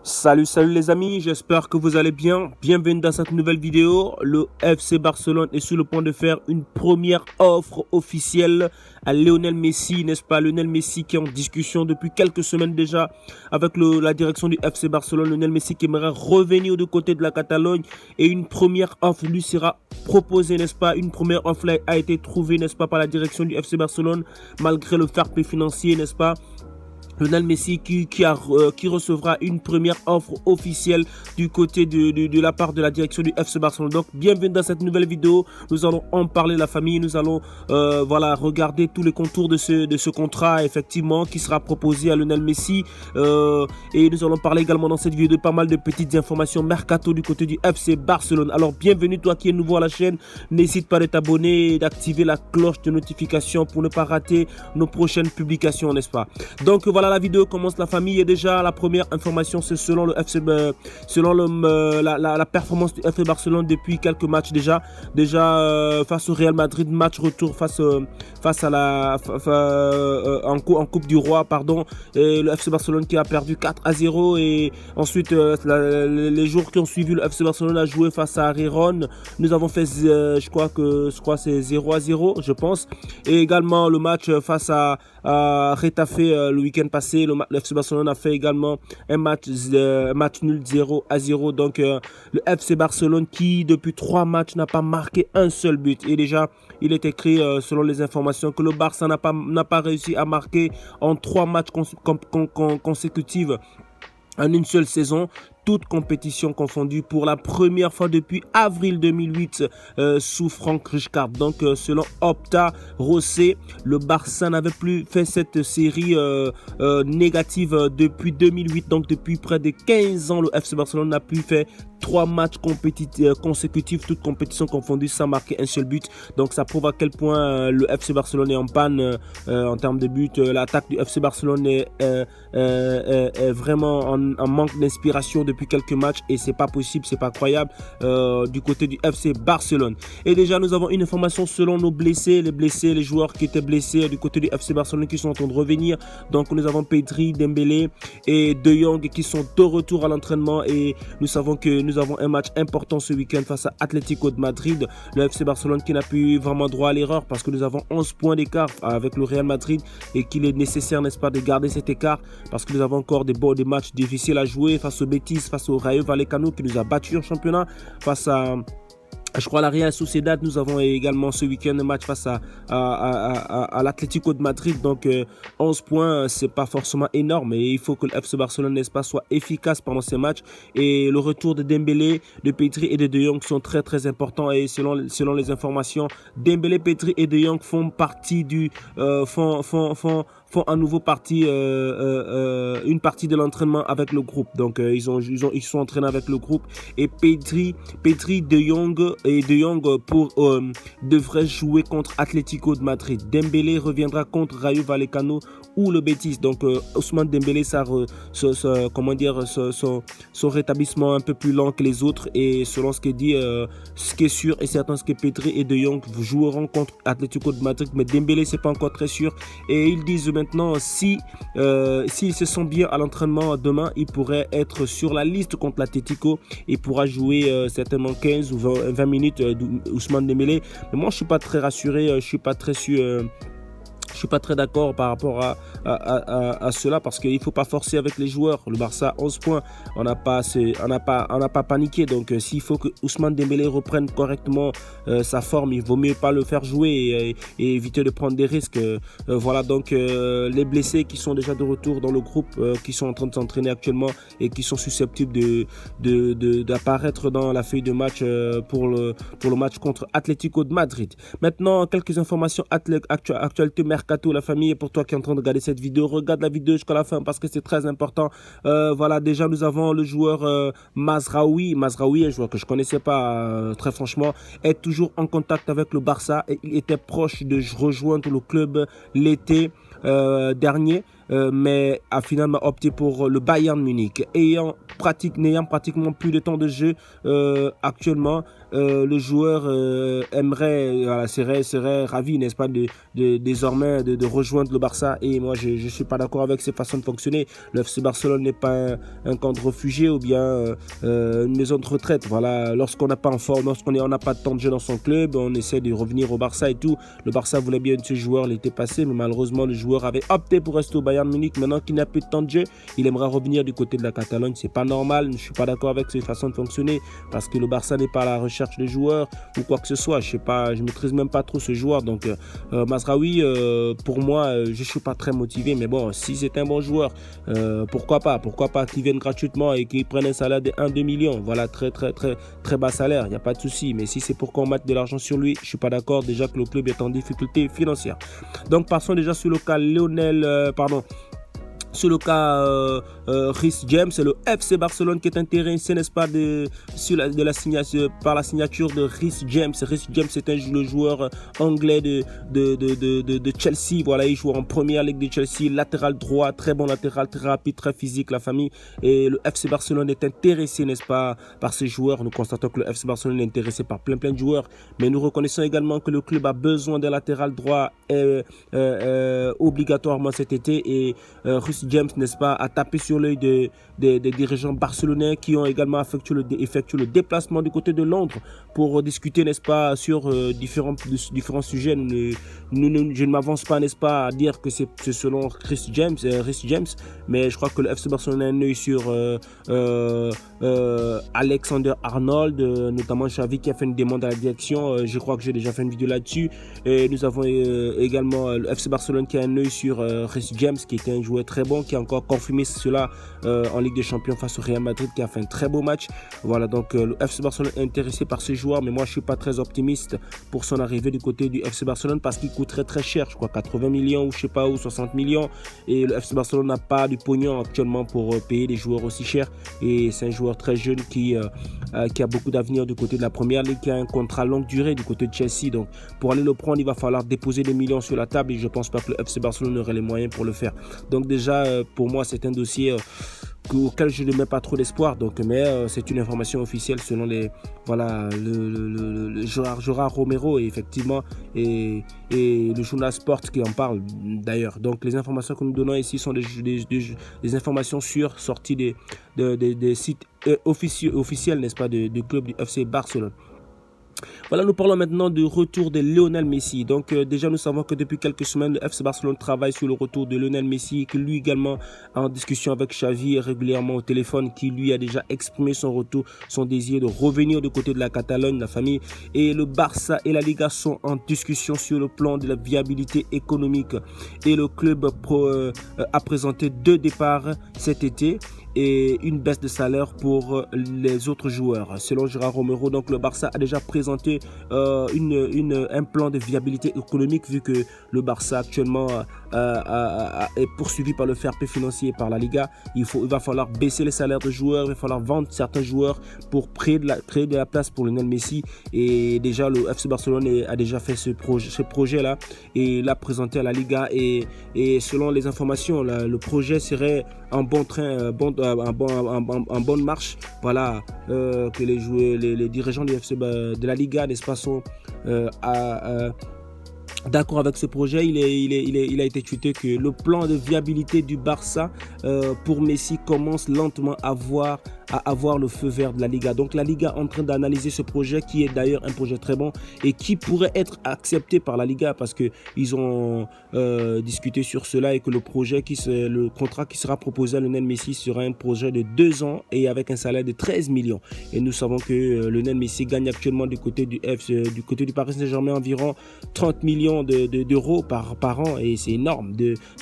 Salut les amis, j'espère que vous allez bien. Bienvenue dans cette nouvelle vidéo. Le FC Barcelone est sur le point de faire une première offre officielle à Lionel Messi, n'est-ce pas? Lionel Messi qui est en discussion depuis quelques semaines déjà avec la direction du FC Barcelone. Lionel Messi qui aimerait revenir du côté de la Catalogne et une première offre lui sera proposée, n'est-ce pas? Une première offre a été trouvée, n'est-ce pas, par la direction du FC Barcelone malgré le fair play financier, n'est-ce pas? Lionel Messi qui recevra une première offre officielle du côté de la part de la direction du FC Barcelone. Donc bienvenue dans cette nouvelle vidéo. Nous allons en parler, la famille. Nous allons voilà, regarder tous les contours de ce contrat effectivement qui sera proposé à Lionel Messi. Et nous allons parler également dans cette vidéo de pas mal de petites informations mercato du côté du FC Barcelone. Alors bienvenue toi qui es nouveau à la chaîne. N'hésite pas de t'abonner et d'activer la cloche de notification pour ne pas rater nos prochaines publications, n'est-ce pas? Donc voilà, la vidéo commence, la famille. Et déjà la première information, c'est selon le FC, la performance du FC Barcelone depuis quelques matchs déjà face au Real Madrid, match retour face à en Coupe du Roi, pardon, et le FC Barcelone qui a perdu 4-0. Et ensuite les jours qui ont suivi, le FC Barcelone a joué face à Riron. Nous avons fait je crois c'est 0-0 je pense. Et également le match face à Retafe le week-end passé, le FC Barcelone a fait également un match nul 0-0. Donc le FC Barcelone qui depuis 3 matchs n'a pas marqué un seul but. Et déjà il est écrit selon les informations que le Barça n'a pas réussi à marquer en 3 matchs consécutifs en une seule saison, toute compétition confondue, pour la première fois depuis avril 2008 sous Franck Rijkaard. Donc selon Opta Rosset, le Barça n'avait plus fait cette série négative depuis 2008. Donc depuis près de 15 ans, le FC Barcelone n'a plus fait 3 matchs consécutifs, toutes compétitions confondues, sans marquer un seul but. Donc ça prouve à quel point le FC Barcelone est en panne en termes de buts. L'attaque du FC Barcelone est vraiment en manque d'inspiration depuis quelques matchs, et c'est pas possible, c'est pas croyable du côté du FC Barcelone. Et déjà nous avons une information selon nos blessés, les joueurs qui étaient blessés du côté du FC Barcelone qui sont en train de revenir. Donc nous avons Pedri, Dembélé et De Jong qui sont de retour à l'entraînement, et nous savons que nous avons un match important ce week-end face à Atlético de Madrid. Le FC Barcelone qui n'a plus vraiment droit à l'erreur parce que nous avons 11 points d'écart avec le Real Madrid, et qu'il est nécessaire, n'est-ce pas, de garder cet écart parce que nous avons encore des matchs difficiles à jouer face au Betis, face au Rayo Vallecano qui nous a battus en championnat, face à la Real Sociedad. Nous avons également ce week-end un match face à l'Atlético de Madrid. Donc 11 points, c'est pas forcément énorme, et il faut que le FC Barcelone, n'est-ce pas, soit efficace pendant ces matchs. Et le retour de Dembélé, de Pedri et de Jong sont très très importants. Et selon les informations, Dembélé, Pedri et De Jong font partie font à nouveau partie une partie de l'entraînement avec le groupe. Donc ils sont entraînés avec le groupe. Et Pedri, De Jong devrait jouer contre Atlético de Madrid. Dembélé reviendra contre Rayo Vallecano ou le Betis. Donc Ousmane Dembélé, son rétablissement un peu plus lent que les autres. Et selon ce qui est dit, ce qui est sûr et certain, c'est que Pedri et De Jong joueront contre Atlético de Madrid. Mais Dembélé, c'est pas encore très sûr. Et ils disent maintenant, s'il se sent bien à l'entraînement demain, il pourrait être sur la liste contre l'Atlético. Il pourra jouer certainement 15 ou 20 minutes Ousmane Dembélé. Mais moi je suis pas très rassuré, je suis pas très sûr. Je suis pas très d'accord par rapport à cela, parce qu'il faut pas forcer avec les joueurs. Le Barça 11 points, on n'a pas paniqué. Donc s'il faut que Ousmane Dembélé reprenne correctement sa forme, il vaut mieux pas le faire jouer et éviter de prendre des risques. Voilà, donc les blessés qui sont déjà de retour dans le groupe, qui sont en train de s'entraîner actuellement et qui sont susceptibles d'apparaître dans la feuille de match pour le match contre Atlético de Madrid. Maintenant, quelques informations actualité mercato, la famille. Et pour toi qui es en train de regarder cette vidéo, regarde la vidéo jusqu'à la fin parce que c'est très important. Voilà, déjà nous avons le joueur Mazraoui, un joueur que je connaissais pas très franchement, est toujours en contact avec le Barça, et il était proche de rejoindre le club l'été dernier. mais a finalement opté pour le Bayern Munich. N'ayant pratiquement plus de temps de jeu actuellement, le joueur aimerait, serait ravi, n'est-ce pas, désormais de rejoindre le Barça. Et moi, je suis pas d'accord avec ces façons de fonctionner. Le FC Barcelone n'est pas un camp de réfugiés ou bien une maison de retraite. Voilà, lorsqu'on n'a pas en forme, lorsqu'on n'a pas de temps de jeu dans son club, on essaie de revenir au Barça et tout. Le Barça voulait bien de ce joueur l'été passé, mais malheureusement, le joueur avait opté pour rester au Bayern Munich. Maintenant qu'il n'a plus de temps de jeu, il aimerait revenir du côté de la Catalogne. C'est pas normal. Je suis pas d'accord avec ces façons de fonctionner parce que le Barça n'est pas à la recherche de joueurs ou quoi que ce soit. Je sais pas, je maîtrise même pas trop ce joueur. Donc Mazraoui, pour moi, je suis pas très motivé, mais bon, si c'est un bon joueur, pourquoi pas qu'il vienne gratuitement et qu'il prenne un salaire de 1-2 millions. Voilà, très bas salaire, il n'y a pas de souci. Mais si c'est pour qu'on mette de l'argent sur lui, je suis pas d'accord. Déjà que le club est en difficulté financière. Donc passons déjà sur le cas sur le cas Reece James, c'est le FC Barcelone qui est intéressé, n'est-ce pas, par la signature de Reece James. Reece James, c'est le joueur anglais de Chelsea. Voilà, il joue en première ligue de Chelsea, latéral droit, très bon latéral, très rapide, très physique, la famille. Et le FC Barcelone est intéressé, n'est-ce pas, par ces joueurs. Nous constatons que le FC Barcelone est intéressé par plein de joueurs, mais nous reconnaissons également que le club a besoin d'un latéral droit obligatoirement cet été. Et Reece James, n'est-ce pas, a tapé sur l'œil des dirigeants barcelonais qui ont également effectué le déplacement du côté de Londres pour discuter, n'est-ce pas, sur différents sujets. Je ne m'avance pas, n'est-ce pas, à dire que c'est selon Reece James, mais je crois que le FC Barcelone a un œil sur Alexander Arnold, notamment Xavi qui a fait une demande à la direction. Je crois que j'ai déjà fait une vidéo là-dessus. Et nous avons également le FC Barcelone qui a un œil sur Reece James, qui était un joueur très bon, qui a encore confirmé cela en Ligue des Champions face au Real Madrid, qui a fait un très beau match. Voilà, donc le FC Barcelone est intéressé par ce joueur, mais moi je suis pas très optimiste pour son arrivée du côté du FC Barcelone parce qu'il coûterait très cher, je crois 80 millions ou je sais pas où, 60 millions, et le FC Barcelone n'a pas du pognon actuellement pour payer des joueurs aussi chers. Et c'est un joueur très jeune qui a beaucoup d'avenir du côté de la première ligue, qui a un contrat longue durée du côté de Chelsea. Donc pour aller le prendre, il va falloir déposer des millions sur la table et je pense pas que le FC Barcelone aurait les moyens pour le faire. Donc déjà pour moi c'est un dossier auquel je ne mets pas trop d'espoir. Donc mais c'est une information officielle selon le Gerard Romero, et effectivement et le journal Sport qui en parle d'ailleurs. Donc les informations que nous donnons ici sont des informations sûres sorties des sites officiels, n'est-ce pas, du club du FC Barcelone. Voilà, nous parlons maintenant du retour de Lionel Messi. Donc déjà nous savons que depuis quelques semaines le FC Barcelone travaille sur le retour de Lionel Messi, qui lui également est en discussion avec Xavi régulièrement au téléphone, qui lui a déjà exprimé son retour, son désir de revenir du côté de la Catalogne, la famille. Et le Barça et la Liga sont en discussion sur le plan de la viabilité économique. Et le club a présenté 2 départs cet été et une baisse de salaire pour les autres joueurs. Selon Gerard Romero, donc le Barça a déjà présenté un plan de viabilité économique, vu que le Barça actuellement est poursuivi par le fair play financier par la Liga. Il va falloir baisser les salaires de joueurs, il va falloir vendre certains joueurs pour créer de la place pour Lionel Messi. Et déjà le FC Barcelone a déjà fait ce projet là et l'a présenté à la Liga, et selon les informations là, le projet serait en bon train, en bonne marche. Voilà, que les dirigeants du FC de la Liga, n'est-ce pas, sont d'accord avec ce projet. Il a été tweeté que le plan de viabilité du Barça pour Messi commence lentement à avoir le feu vert de la Liga. Donc la Liga est en train d'analyser ce projet, qui est d'ailleurs un projet très bon et qui pourrait être accepté par la Liga, parce que ils ont discuté sur cela, et que le contrat qui sera proposé à Lionel Messi sera un projet de 2 ans et avec un salaire de 13 millions. Et nous savons que Lionel Messi gagne actuellement du côté du Paris Saint-Germain environ 30 millions d'euros par an, et c'est énorme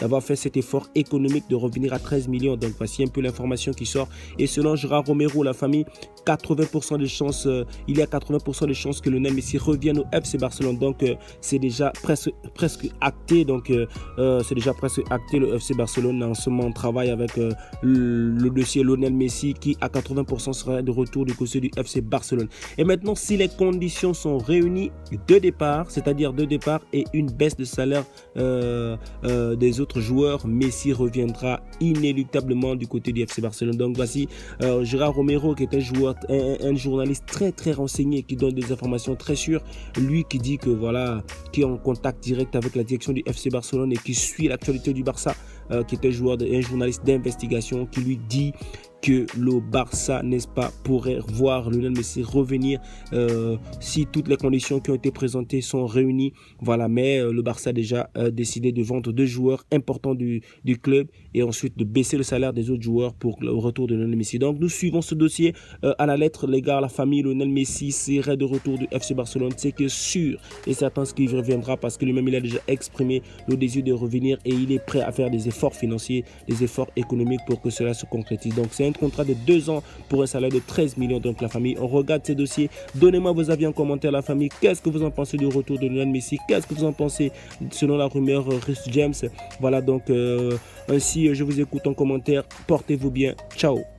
d'avoir fait cet effort économique de revenir à 13 millions. Donc voici un peu l'information qui sort. Et selon Gerard Romero, la famille, 80% de chances, il y a 80% de chances que Lionel Messi revienne au FC Barcelone. Donc c'est déjà presque acté. Donc c'est déjà presque acté. Le FC Barcelone en ce moment travaille avec le dossier Lionel Messi, qui à 80% sera de retour du côté du FC Barcelone. Et maintenant, si les conditions sont réunies, 2 départs, c'est-à-dire 2 départs et une baisse de salaire des autres joueurs, Messi reviendra inéluctablement du côté du FC Barcelone. Donc voici Gérard Romero, qui est un journaliste très renseigné, qui donne des informations très sûres, lui qui dit que voilà, qui est en contact direct avec la direction du FC Barcelone et qui suit l'actualité du Barça, qui est un journaliste d'investigation, qui lui dit que le Barça, n'est-ce pas, pourrait voir Lionel Messi revenir si toutes les conditions qui ont été présentées sont réunies. Voilà, mais le Barça a déjà décidé de vendre 2 joueurs importants du club et ensuite de baisser le salaire des autres joueurs pour le retour de Lionel Messi. Donc nous suivons ce dossier à la lettre, les gars. La famille Lionel Messi serait de retour du FC Barcelone. C'est que sûr et certain ce qu'il reviendra, parce que lui-même il a déjà exprimé le désir de revenir et il est prêt à faire des efforts financiers, des efforts économiques pour que cela se concrétise. Donc c'est un contrat de 2 ans pour un salaire de 13 millions. Donc la famille, on regarde ces dossiers. Donnez-moi vos avis en commentaire, la famille. Qu'est-ce que vous en pensez du retour de Lionel Messi? Qu'est-ce que vous en pensez selon la rumeur Reece James? Voilà, donc ainsi je vous écoute en commentaire. Portez-vous bien. Ciao.